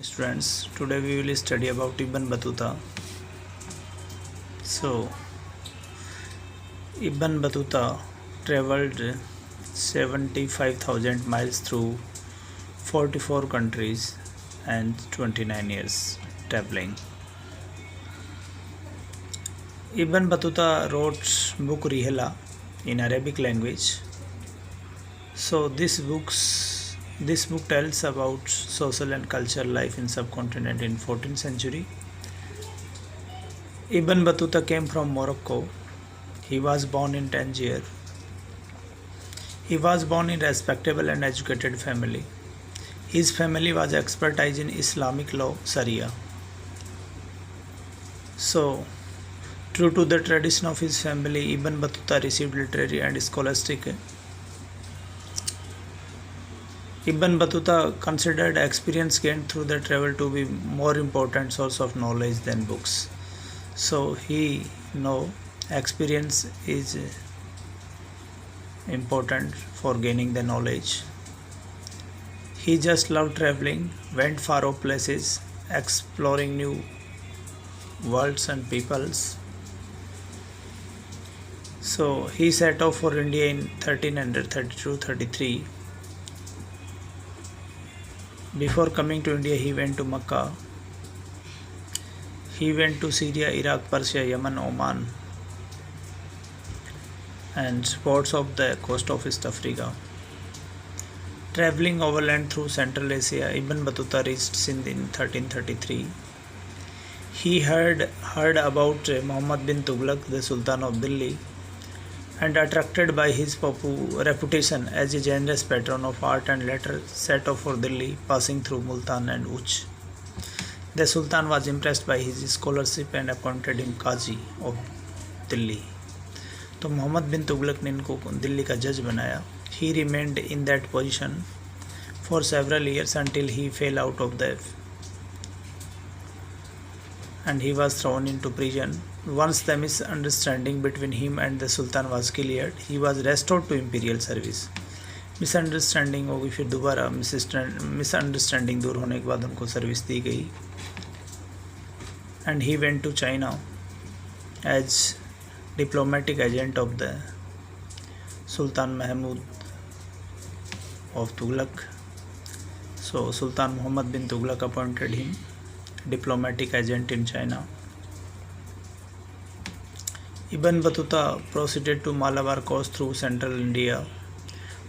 Students, today we will study about Ibn Battuta. So, Ibn Battuta traveled 75,000 miles through 44 countries and 29 years traveling. Ibn Battuta wrote book Rihla in Arabic language. So this book tells about social and cultural life in subcontinent in 14th century. Ibn Battuta came from Morocco. He was born in Tangier. He was born in a respectable and educated family. His family was expertise in Islamic law, Sharia. So, true to the tradition of his family, Ibn Battuta received literary and scholastic. Ibn Battuta considered experience gained through the travel to be more important source of knowledge than books. So he know experience is important for gaining the knowledge. He just loved traveling, went far off places, exploring new worlds and peoples. So he set off for India in 1332-33. Before coming to India, he went to Makkah. He went to Syria, Iraq, Persia, Yemen, Oman, and ports of the coast of East Africa. Traveling overland through Central Asia, Ibn Battuta reached Sindh in 1333. He heard about Muhammad bin Tughlaq, the Sultan of Delhi, and attracted by his reputation as a generous patron of art and letters, set off for Delhi, passing through Multan and Uch. The Sultan was impressed by his scholarship and appointed him Qazi of Delhi. तो मोहम्मद बिन तुगलक ने इनको दिल्ली का जज बनाया. He remained in that position for several years until he fell out of the and he was thrown into prison. Once the misunderstanding between him and the Sultan was cleared, he was restored to imperial service. Misunderstanding होगी, फिर दोबारा misunderstanding दूर होने के बाद उनको service दी गई. And he went to China as diplomatic agent of the Sultan Mahmud of Tughlaq. So Sultan Muhammad bin Tughlaq appointed him diplomatic agent in China. Ibn Battuta proceeded to Malabar coast through central India.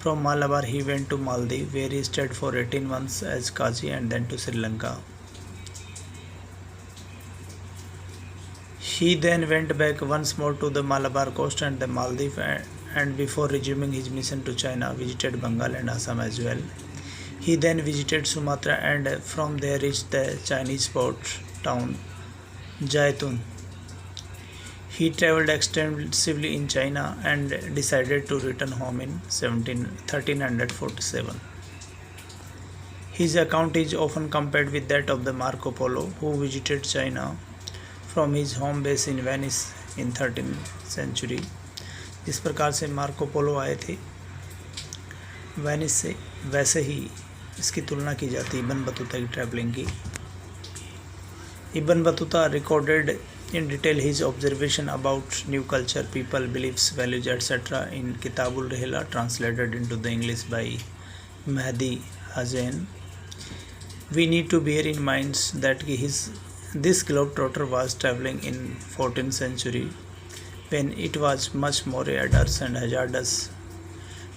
From Malabar he went to Maldives, where he stayed for 18 months as Qazi, and then to Sri Lanka. He then went back once more to the Malabar coast and the Maldives, and before resuming his mission to China, visited Bengal and Assam as well. He then visited Sumatra and from there reached the Chinese port town Jaitun. He travelled extensively in China and decided to return home in 1347. His account is often compared with that of the Marco Polo, who visited China from his home base in Venice in 13th century. जिस प्रकार से Marco Polo आए थे Venice से, वैसे ही इसकी तुलना की जाती है इब्न बतूता की ट्रैवलिंग की. Ibn Battuta recorded in detail his observation about new culture, people, beliefs, values, etc. in Kitabul Rihla, translated into the English by Mahdi Hazen. We need to bear in mind that this globetrotter was traveling in 14th century, when it was much more arduous and hazardous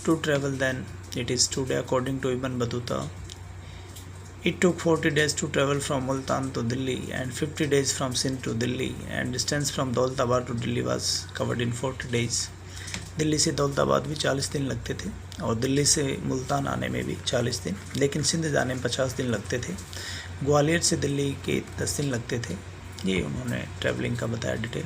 to travel than it is today. According to Ibn Battuta, it took 40 days to travel from Multan to Delhi and 50 days from Sindh to Delhi, and distance from Daulatabad to Delhi was covered in 40 days. Delhi से दौलताबाद भी 40 दिन लगते थे और दिल्ली से मुल्तान आने में भी 40 दिन, लेकिन सिंध जाने में 50 दिन लगते थे. ग्वालियर से दिल्ली के 10 दिन लगते थे. ये उन्होंने ट्रैवलिंग का बताया detail.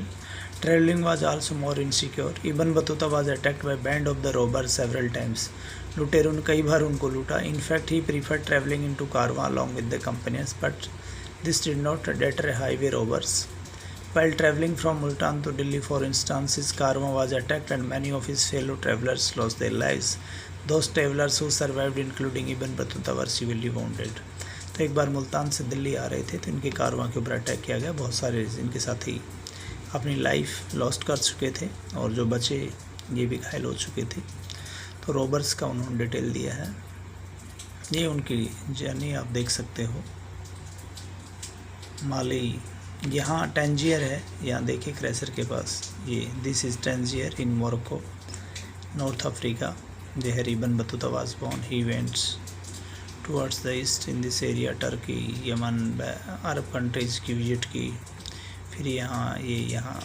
Traveling was also more insecure. Ibn Battuta was attacked by band of the robbers several times. लुटेरों ने कई बार उनको लूटा. In fact, he preferred traveling into caravan along with the companions, but this did not deter highway robbers. While traveling from Multan to Delhi, for instance, his caravan was attacked and many of his fellow travelers lost their lives. Those travelers who survived, including Ibn Battuta, were severely wounded. तो एक बार मुल्तान से दिल्ली आ रहे थे तो इनके कारवां के ऊपर attack किया गया। बहुत सारे इनके साथी अपनी लाइफ लॉस्ट कर चुके थे और जो बचे ये भी घायल हो चुके थे। तो रॉबर्स का उन्होंने डिटेल दिया है। ये उनकी जर्नी आप देख सकते हो। माली, यहाँ टैंजियर है, यहाँ देखिए क्रैसर के पास, ये this is Tangier in Morocco, North Africa. There Ibn Batuta was born, he wents towards the east in this area, Turkey, Yemen, Arab countries की विजिट की। फिर यहाँ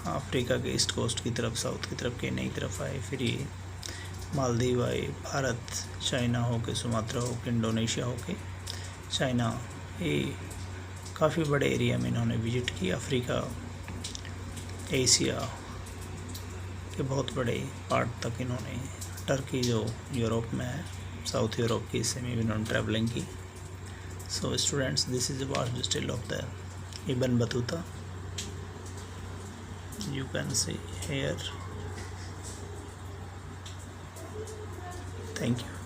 अफ्रीका के ईस्ट कोस्ट की तरफ, साउथ की तरफ, केन्या की तरफ आए। फिर ये मालदीव आए, भारत, चाइना होके, सुमात्रा होके, इंडोनेशिया होके, चाइना, ये काफ़ी बड़े एरिया में इन्होंने विजिट की। अफ्रीका, एशिया के बहुत बड़े पार्ट तक इन्होंने, टर्की जो यूरोप में है, साउथ यूरोप के हिस्से में भी इन्होंने ट्रैवलिंग की। So students, this is the vast detail of the Ibn Battuta. You can see here. Thank you.